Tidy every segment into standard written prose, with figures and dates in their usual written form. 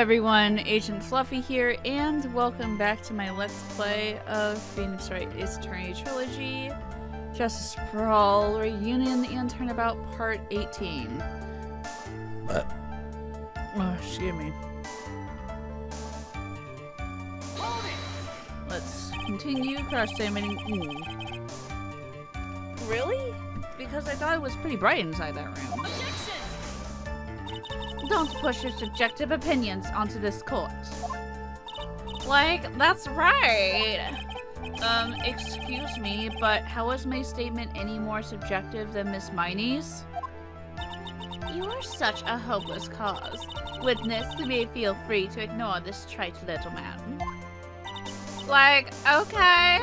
everyone, Agent Fluffy here, and welcome back to my Let's Play of Phoenix Wright Ace Attorney Trilogy, Justice Sprawl, Reunion, and Turnabout Part 18. Oh, excuse me. Let's continue cross-examining. Really? Because I thought it was pretty bright inside that room. Objection! Don't push your subjective opinions onto this court. Like, that's right. Excuse me, but how is my statement any more subjective than Miss Miney's? You are such a hopeless cause. Witness, you may feel free to ignore this trite little man. Like, okay.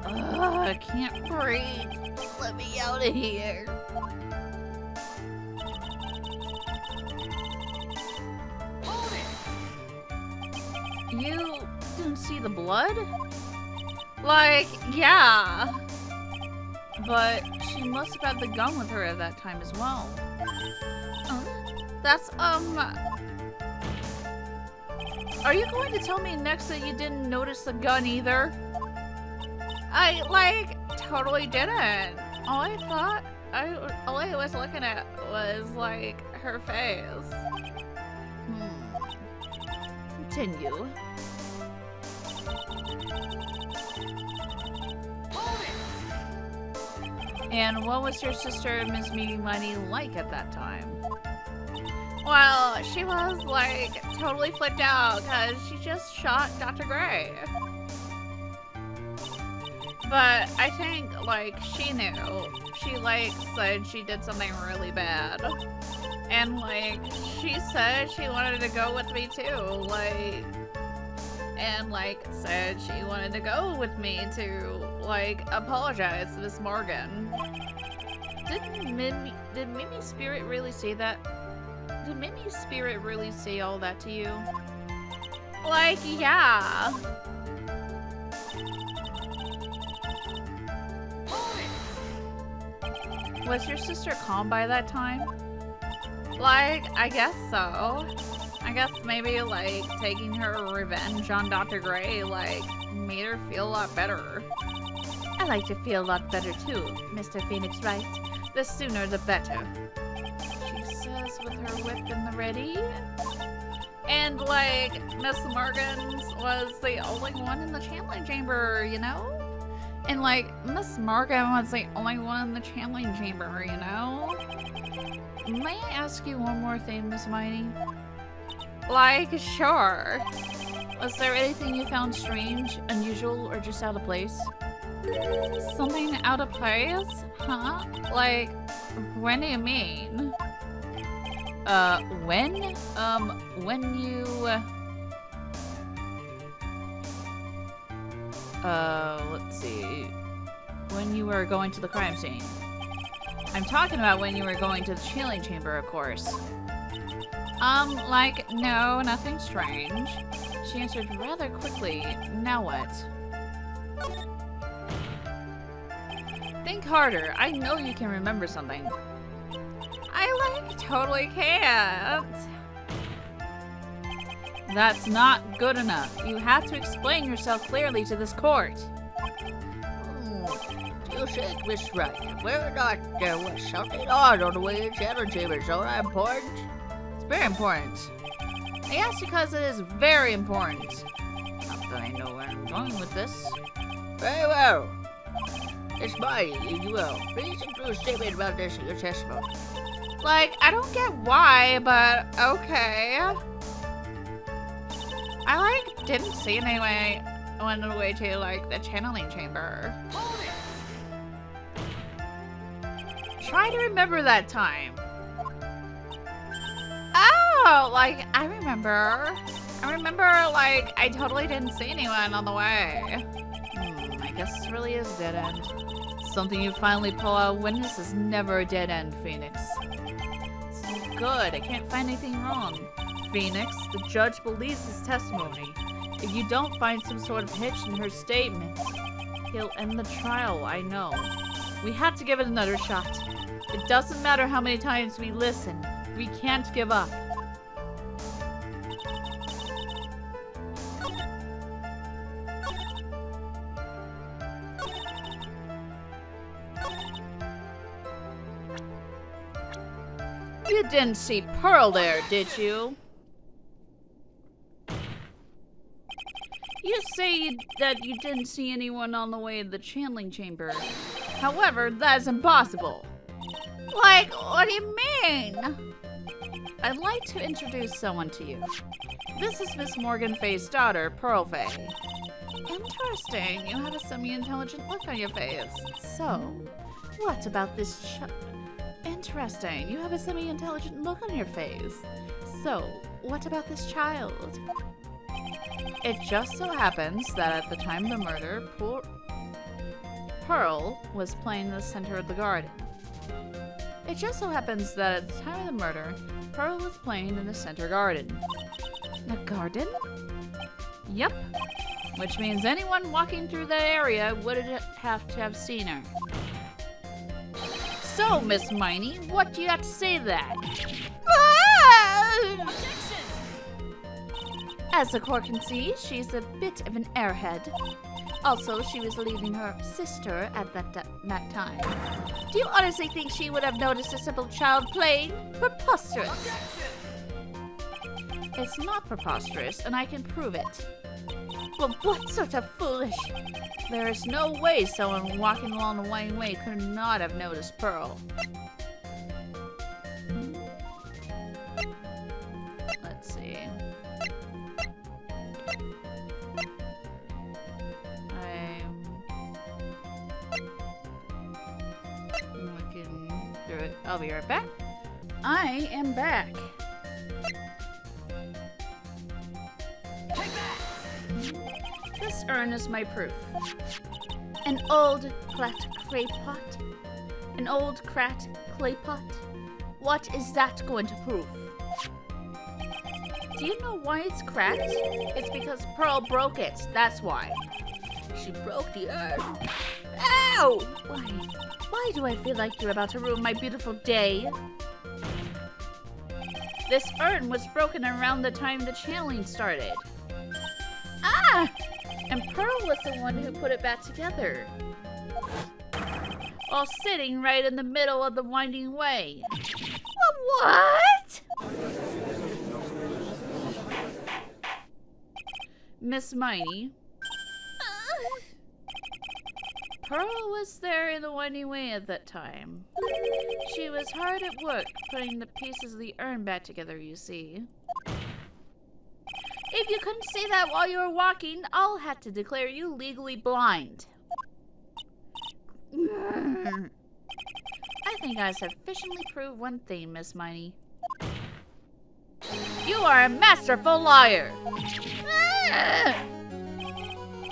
Ugh, I can't breathe. Let me out of here. You didn't see the blood? Like, yeah. But she must have had the gun with her at that time as well. That's, Are you going to tell me next that you didn't notice the gun either? I, like, totally didn't. All I was looking at was, like, her face. Continue. And what was your sister, Miss Ini Miney, like at that time? Well, she was, like, totally flipped out because she just shot Dr. Gray. But I think, like, she knew. She, like, said she did something really bad. And, like, she said she wanted to go with me too, like, and, like, said she wanted to go with me to, like, apologize to Miss Morgan. Did Mimi's spirit really say that? Did Mimi's spirit really say all that to you? Like, yeah. Was your sister calm by that time? Like, I guess so. I guess maybe, like, taking her revenge on Dr. Gray, like, made her feel a lot better. I like to feel a lot better too, Mr. Phoenix Wright. The sooner the better. She says with her whip in the ready. And, like, Miss Morgan's was the only one in the channeling chamber, you know? And, like, Miss Morgan was the only one in the channeling chamber, you know? May I ask you one more thing, Miss Miney? Like, sure. Was there anything you found strange, unusual, or just out of place? Something out of place? Huh? Like, when do you mean? When? When you... let's see. When you were going to the crime scene. I'm talking about when you were going to the channeling chamber, of course. Like, no, nothing strange. She answered rather quickly. Now what? Think harder. I know you can remember something. I, like, totally can't. That's not good enough. You have to explain yourself clearly to this court. You said, Miss Wright, whether or not there was something odd on the way to channeling chamber, so that important? It's very important. I asked because it is very important. Not that I know where I'm going with this. Very well. Miss Miney, if you will, please include a statement about this in your testimony. Like, I don't get why, but okay. I, like, didn't see it anyway on the way to, like, the channeling chamber. Try to remember that time. Oh, like, I remember. Like, I totally didn't see anyone on the way. I guess this really is a dead end. Something you finally pull out of witness is never a dead end, Phoenix. So good, I can't find anything wrong. Phoenix, the judge believes his testimony. If you don't find some sort of hitch in her statement, he'll end the trial, I know. We have to give it another shot. It doesn't matter how many times we listen. We can't give up. You didn't see Pearl there, did you? You say that you didn't see anyone on the way to the channeling chamber. However, that is impossible. Like, what do you mean? I'd like to introduce someone to you. This is Miss Morgan Fay's daughter, Pearl Fay. Interesting. You have a semi-intelligent look on your face. So, what about this Interesting. You have a semi-intelligent look on your face. So, what about this child? It just so happens that at the time of the murder, Pearl was playing in the center of the garden. It just so happens that at the time of the murder, Pearl was playing in the center garden. The garden? Yep. Which means anyone walking through that area would have to have seen her. So, Miss Miney, what do you have to say to that? As the court can see, she's a bit of an airhead. Also, she was leaving her sister at that time. Do you honestly think she would have noticed a simple child playing? Preposterous. It's not preposterous, and I can prove it. Well, what sort of foolish? There is no way someone walking along the winding way could not have noticed Pearl. Let's see. I'm looking through it. I'll be right back. I am back. This urn is my proof. An old cracked clay pot? An old cracked clay pot? What is that going to prove? Do you know why it's cracked? It's because Pearl broke it, that's why. She broke the urn. Ow! Why do I feel like you're about to ruin my beautiful day? This urn was broken around the time the channeling started. Ah! And Pearl was the one who put it back together. While sitting right in the middle of the winding way. What? Miss Miney. Pearl was there in the winding way at that time. She was hard at work putting the pieces of the urn back together, you see. If you couldn't see that while you were walking, I'll have to declare you legally blind. I think I sufficiently proved one thing, Miss Miney. You are a masterful liar!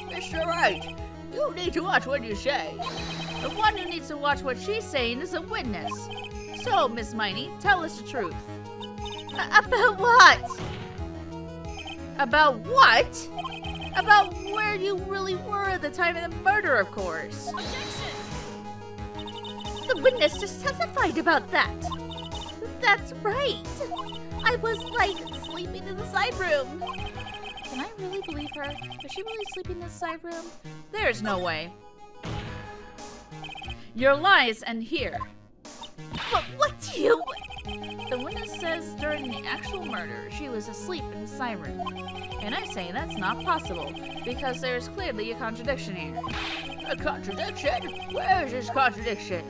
Mr. Wright, you need to watch what you say. The one who needs to watch what she's saying is a witness. So, Miss Miney, tell us the truth. About what? About what? About where you really were at the time of the murder, of course. Objection! The witness just testified about that. That's right. I was, like, sleeping in the side room. Can I really believe her? Was she really sleeping in the side room? There's no way. Your lies end here. But what do you... The witness says during the actual murder, she was asleep in the side room. And I say that's not possible, because there's clearly a contradiction here. A contradiction? Where is this contradiction?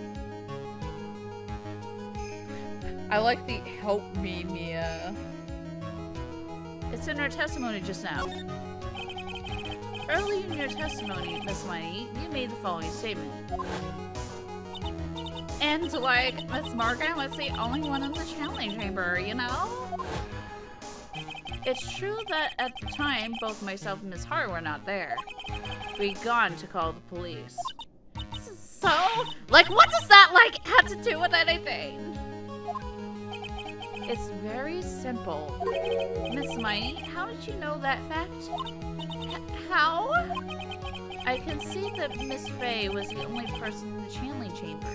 I like the help me, Mia. It's in her testimony just now. Early in your testimony, Miss Miney, you made the following statement. And, like, Miss Morgan was the only one in the channeling chamber, you know? It's true that at the time, both myself and Miss Hart were not there. We'd gone to call the police. So? Like, what does that, like, have to do with anything? It's very simple. Miss Miney, how did you know that fact? How? I can see that Miss Fay was the only person in the channeling chamber.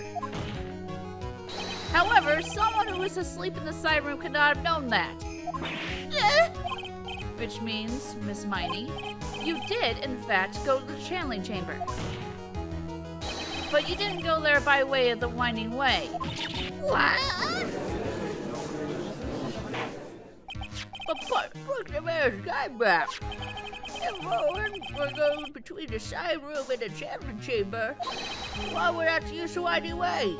However, someone who was asleep in the side room could not have known that. Which means, Miss Miney, you did, in fact, go to the channeling chamber. but you didn't go there by way of the winding way. What? But the man's guide back. And we're going between the side room and the chamber chamber. Why would I have to use the winding way?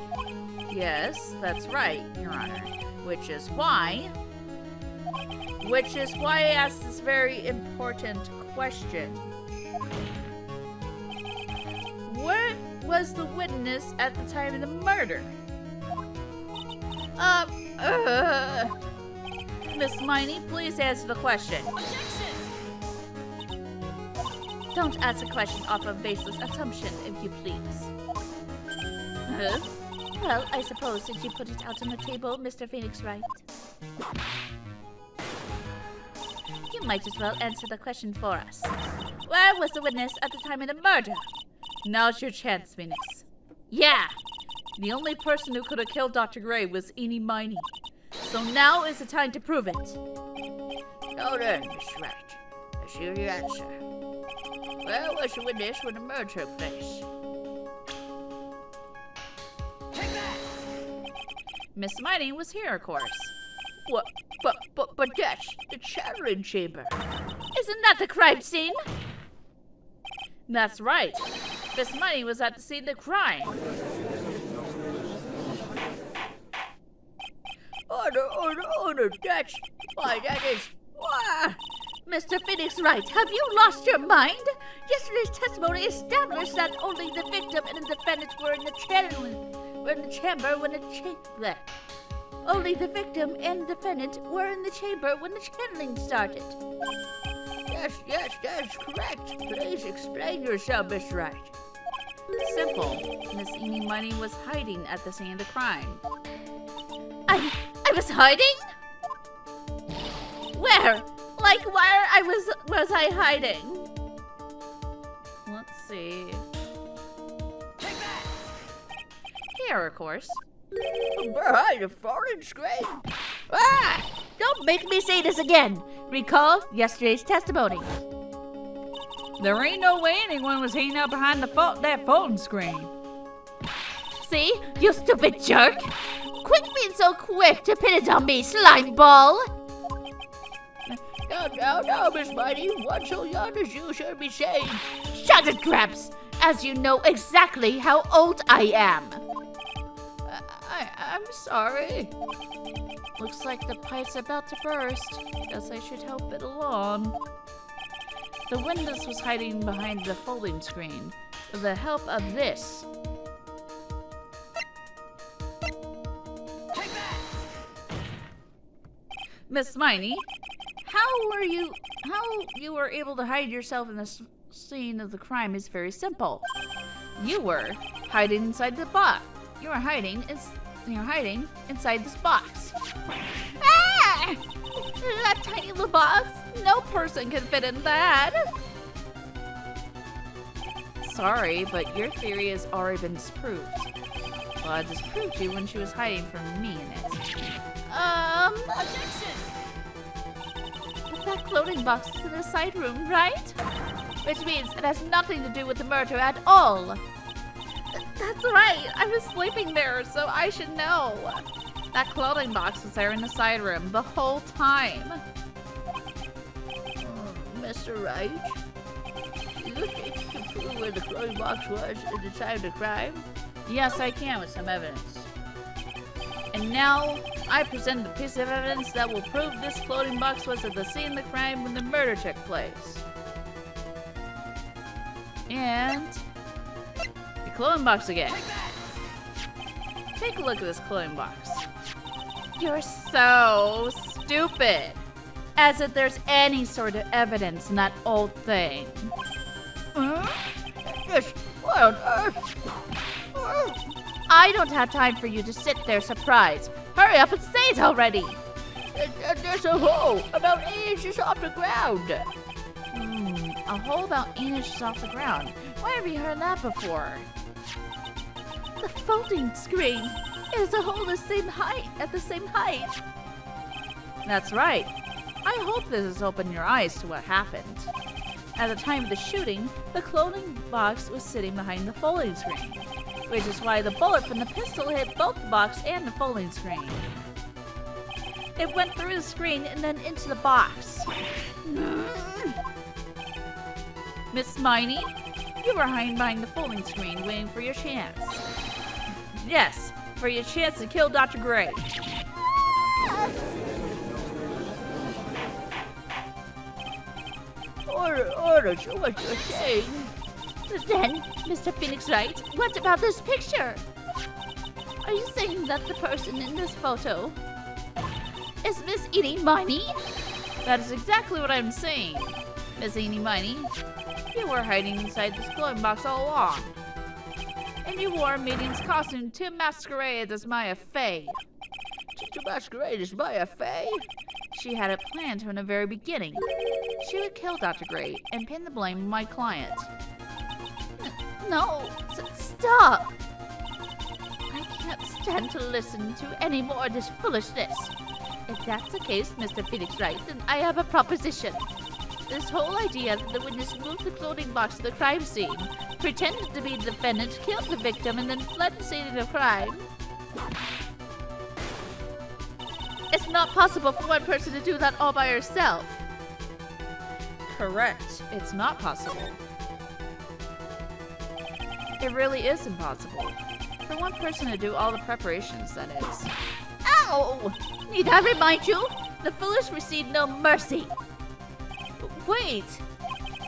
Yes, that's right, Your Honor. Which is why I asked this very important question. Where was the witness at the time of the murder? Miss Miney, please answer the question. Don't ask a question off of baseless assumption, if you please. Well, I suppose since you put it out on the table, Mr. Phoenix Wright, you might as well answer the question for us. Where was the witness at the time of the murder? Now's your chance, Phoenix. Yeah! The only person who could have killed Dr. Gray was Ini Miney. So now is the time to prove it. Now then, Miss Wright, let's hear your answer. Where was the witness when the murder took place? Miss Miney was here, of course. What? But that's the channeling chamber. Isn't that the crime scene? That's right. Miss Miney was at the scene of the crime. Oh, no, that's... Why, that is... Why? Mr. Phoenix Wright, have you lost your mind? Yesterday's testimony established that only the victim and the defendant were in the chamber when the Only the victim and the defendant were in the chamber when the channeling started. Yes, that's correct. Please explain yourself, Miss Wright. Simple. Miss Ini Miney was hiding at the scene of the crime. I was hiding? Where? Like, where was I hiding? Let's see. Here, of course. Behind a foreign screen? Ah! Don't make me say this again. Recall yesterday's testimony. There ain't no way anyone was hanging out behind that phone screen. See? You stupid jerk! Quit being so quick to pin it on me, slime ball! No, Miss Miney. One so young as you should be saying. Shut it, Gramps! As you know exactly how old I am. I'm sorry. Looks like the pipe's about to burst. Guess I should help it along. The witness was hiding behind the folding screen with the help of this. Miss Miney, how you were able to hide yourself in the scene of the crime is very simple. You were hiding inside the box. You're hiding inside this box. Ah! That tiny little box? No person can fit in that. Sorry, but your theory has already been disproved. Well, I disproved you when she was hiding from me in it. Objection! But that clothing box is in the side room, right? Which means it has nothing to do with the murder at all. That's right. I was sleeping there, so I should know. That clothing box was there in the side room the whole time. Mr. Wright, do you think you can prove where the clothing box was at the time of the crime? Yes, I can with some evidence. And now, I present the piece of evidence that will prove this clothing box was at the scene of the crime when the murder took place. And the clothing box again. Take a look at this clothing box. You're so stupid. As if there's any sort of evidence in that old thing. Yes, what on earth? I don't have time for you to sit there surprised. Hurry up and say it already. There's a hole about 8 inches off the ground. A hole about 8 inches off the ground. Where have you heard that before? The folding screen is a hole at the same height. That's right. I hope this has opened your eyes to what happened. At the time of the shooting, the clothing box was sitting behind the folding screen, which is why the bullet from the pistol hit both the box and the folding screen. It went through the screen and then into the box. Miss Miney, you were hiding behind the folding screen waiting for your chance. Yes, for your chance to kill Dr. Gray. Order, so what you're saying? Then, Mr. Phoenix Wright, what about this picture? Are you saying that the person in this photo is Miss Ini Miney? That is exactly what I'm saying. Miss Ini Miney, you were hiding inside this glowing box all along. And you wore Meeting's costume to masquerade as Maya Fey. To masquerade as Maya Fey? She had it planned from the very beginning. She would kill Dr. Gray and pin the blame on my client. No, stop! I can't stand to listen to any more of this foolishness. If that's the case, Mr. Phoenix Wright, then I have a proposition. This whole idea that the witness moved the clothing box to the crime scene, pretended to be the defendant, killed the victim, and then fled the scene of the crime. It's not possible for one person to do that all by herself. Correct. It's not possible. It really is impossible. For one person to do all the preparations, that is. Ow! Need I remind you? The foolish receive no mercy. Wait!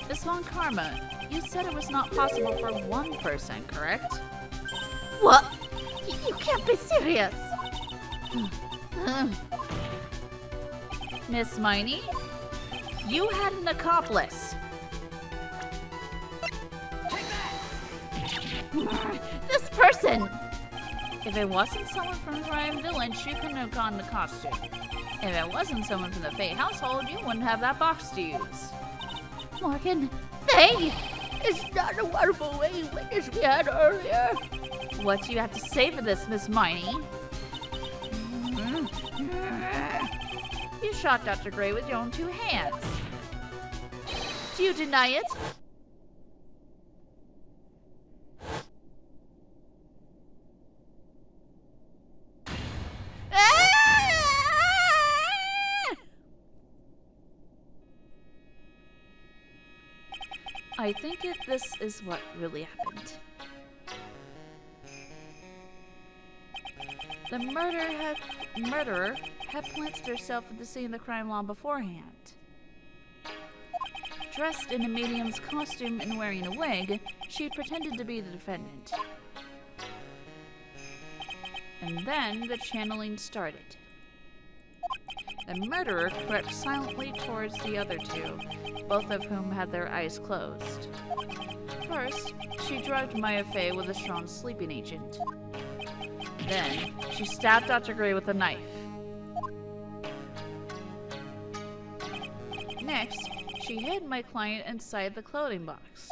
Miss Von Karma, you said it was not possible for one person, correct? What? You can't be serious! Miss Miney, you had an accomplice. This person! If it wasn't someone from Crime Village, you couldn't have gotten the costume. If it wasn't someone from the Faye household, you wouldn't have that box to use. Morgan, Faye! Is that a wonderful way witness we had earlier? What do you have to say for this, Miss Miney? You shot Dr. Gray with your own two hands. Do you deny it? I think this is what really happened. The murderer had planted herself at the scene of the crime long beforehand. Dressed in a medium's costume and wearing a wig, she pretended to be the defendant. And then the channeling started. The murderer crept silently towards the other two, both of whom had their eyes closed. First, she drugged Maya Fey with a strong sleeping agent. Then, she stabbed Dr. Gray with a knife. Next, she hid my client inside the clothing box.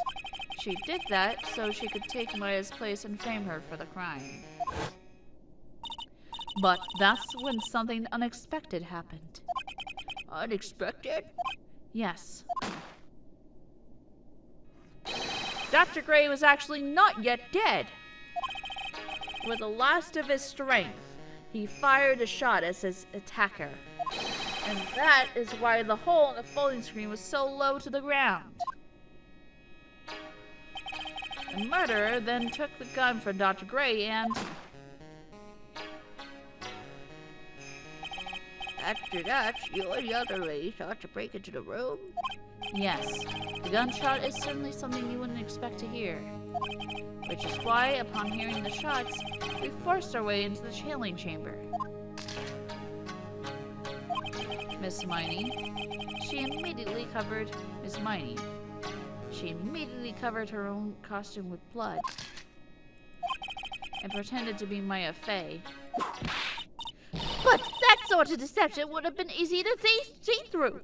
She did that so she could take Maya's place and frame her for the crime. But that's when something unexpected happened. Unexpected? Yes. Dr. Gray was actually not yet dead. With the last of his strength, he fired a shot at his attacker. And that is why the hole in the folding screen was so low to the ground. The murderer then took the gun from Dr. Gray and... After that, you and the other lady thought to break into the room? Yes, the gunshot is certainly something you wouldn't expect to hear. Which is why, upon hearing the shots, we forced our way into the channeling chamber. Miss Miney, she immediately covered her own costume with blood and pretended to be Maya Fey. But that sort of deception would have been easy to see through.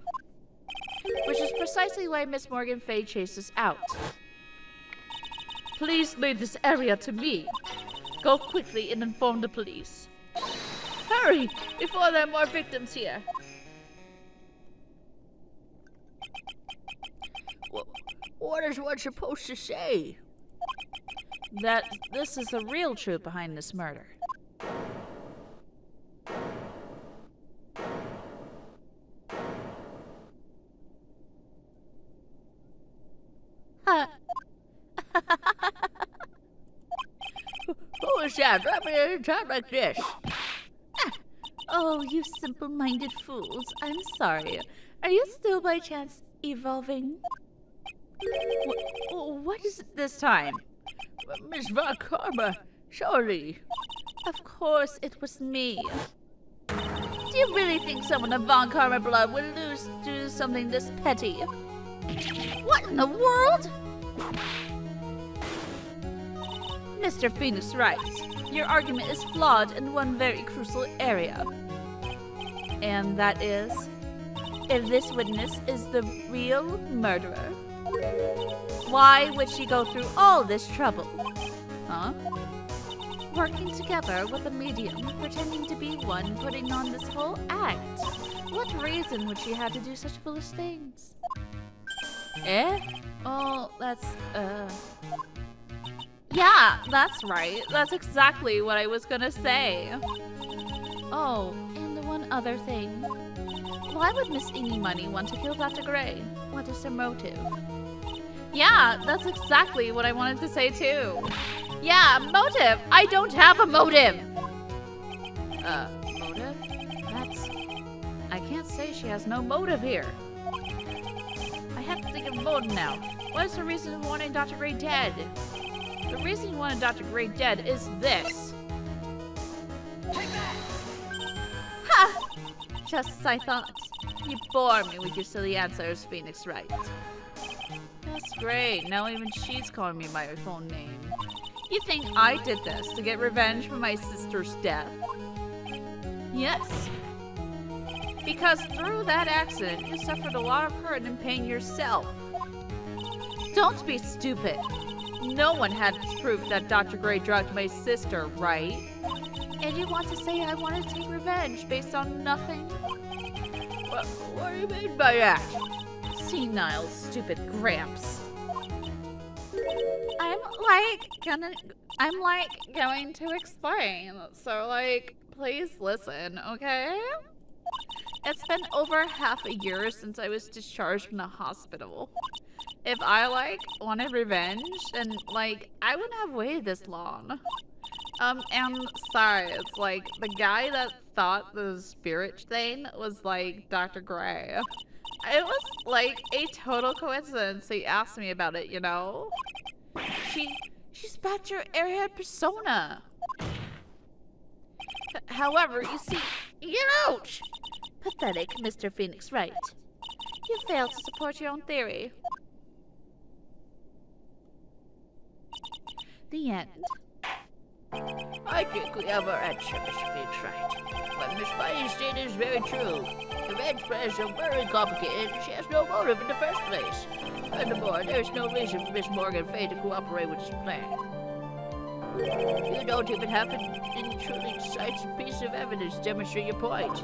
Which is precisely why Miss Morgan Fey chased us out. Please leave this area to me. Go quickly and inform the police. Hurry, before there are more victims here. What is one supposed to say? that this is the real truth behind this murder. Who is that dropping at a time like this? Oh, you simple-minded fools. I'm sorry. Are you still by chance evolving? What is it this time? Miss Von Karma, surely. Of course it was me. Do you really think someone of Von Karma blood would do something this petty? What in the world? Mr. Phoenix Wright, your argument is flawed in one very crucial area. And that is, if this witness is the real murderer, why would she go through all this trouble? Huh? Working together with a medium, pretending to be one putting on this whole act. What reason would she have to do such foolish things? Eh? Oh, Yeah, that's right. That's exactly what I was gonna say. Oh, and the one other thing. Why would Miss Ini Miney want to kill Dr. Gray? What is her motive? Yeah, that's exactly what I wanted to say too. Yeah, motive! I don't have a motive! Motive? I can't say she has no motive here. I have to think of a motive now. What is the reason for wanting Dr. Gray dead? The reason you wanted Dr. Gray dead is this. Ha! Just as I thought. You bore me with your silly answers, Phoenix Wright. That's great. Now even she's calling me by her full name. You think I did this to get revenge for my sister's death? Yes. Because through that accident, you suffered a lot of hurt and pain yourself. Don't be stupid. No one had proof that Dr. Gray drugged my sister, right? And you want to say I wanted to take revenge based on nothing? What do you mean by that? Senile, stupid Gramps. I'm going to explain. So please listen, okay? It's been over half a year since I was discharged from the hospital. If I wanted revenge, then I wouldn't have waited this long. And sorry, it's the guy that thought the spirit thing was Dr. Gray. It was a total coincidence he asked me about it, you know? She's back to your airhead persona. However, you see, ouch! Pathetic, Mr. Phoenix Wright. You failed to support your own theory. The end. I think we have our answer, Mr. Phoenix Wright. What Miss Miney stated is very true. The revenge plans are very complicated and she has no motive in the first place. Furthermore, there is no reason for Miss Morgan Fay to cooperate with this plan. You don't even have any truly decisive piece of evidence to demonstrate your point.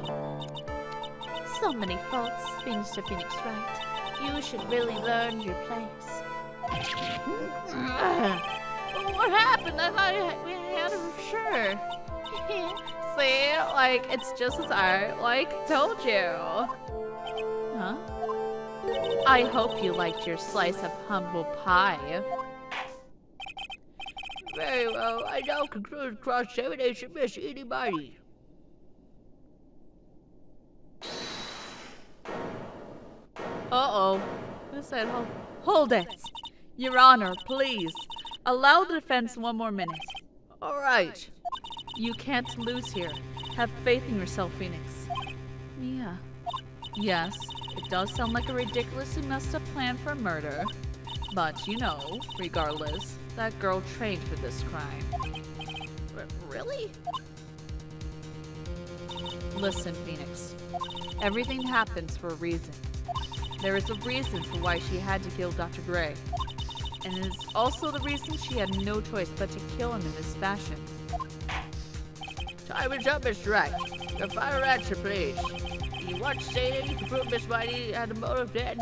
So many faults, Mr. Phoenix Wright. You should really learn your place. What happened? I thought we had it for sure. See, it's just as I, told you. Huh? I hope you liked your slice of humble pie. Very well, I now conclude cross-examination, Miss Ini Miney. Uh-oh. Who said hold it? Your Honor, please. Allow the defense one more minute. All right. You can't lose here. Have faith in yourself, Phoenix. Mia. Yes, it does sound like a ridiculously messed up plan for murder. But, regardless, that girl trained for this crime. Really? Listen, Phoenix. Everything happens for a reason. There is a reason for why she had to kill Dr. Gray. And it is also the reason she had no choice but to kill him in this fashion. Time is up, Mr. Wright. Your final answer, please. You want to say that you can prove Miss Miney had a motive then?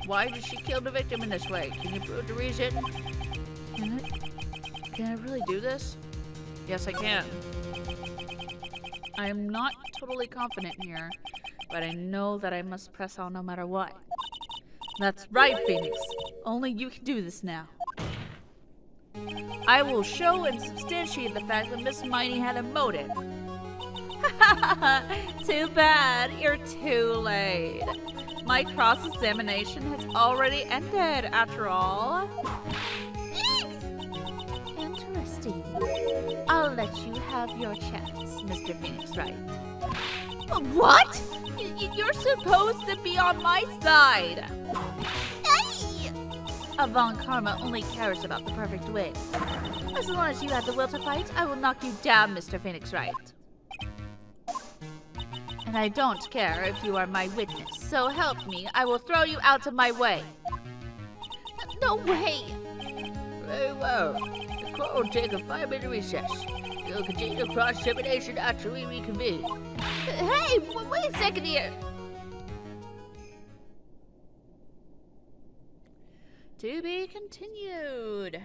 Why did she kill the victim in this way? Can you prove the reason? Can I really do this? Yes, I can. I am not totally confident here, but I know that I must press on no matter what. That's right, Phoenix. Only you can do this now. I will show and substantiate the fact that Miss Miney had a motive. Too bad. You're too late. My cross-examination has already ended, after all. Interesting. I'll let you have your chance, Mr. Phoenix Wright. What? You're supposed to be on my side. Hey! Avant Karma only cares about the perfect win. As long as you have the will to fight, I will knock you down, Mr. Phoenix Wright. And I don't care if you are my witness, so help me, I will throw you out of my way. No way! Very well. The court will take a 5-minute recess. We'll continue cross-examination after we reconvene. Hey, wait a second here. To be continued.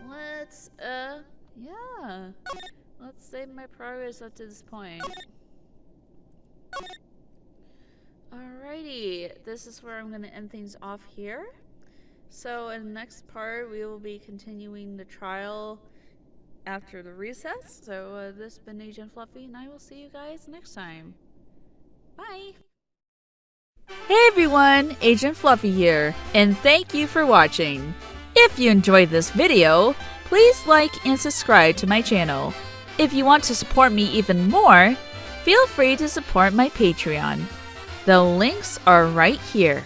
Let's, yeah. Let's save my progress up to this point. Alrighty, this is where I'm going to end things off here. So in the next part, we will be continuing the trial after the recess. So this has been Agent Fluffy, and I will see you guys next time. Bye! Hey everyone, Agent Fluffy here, and thank you for watching. If you enjoyed this video, please like and subscribe to my channel. If you want to support me even more, feel free to support my Patreon. The links are right here.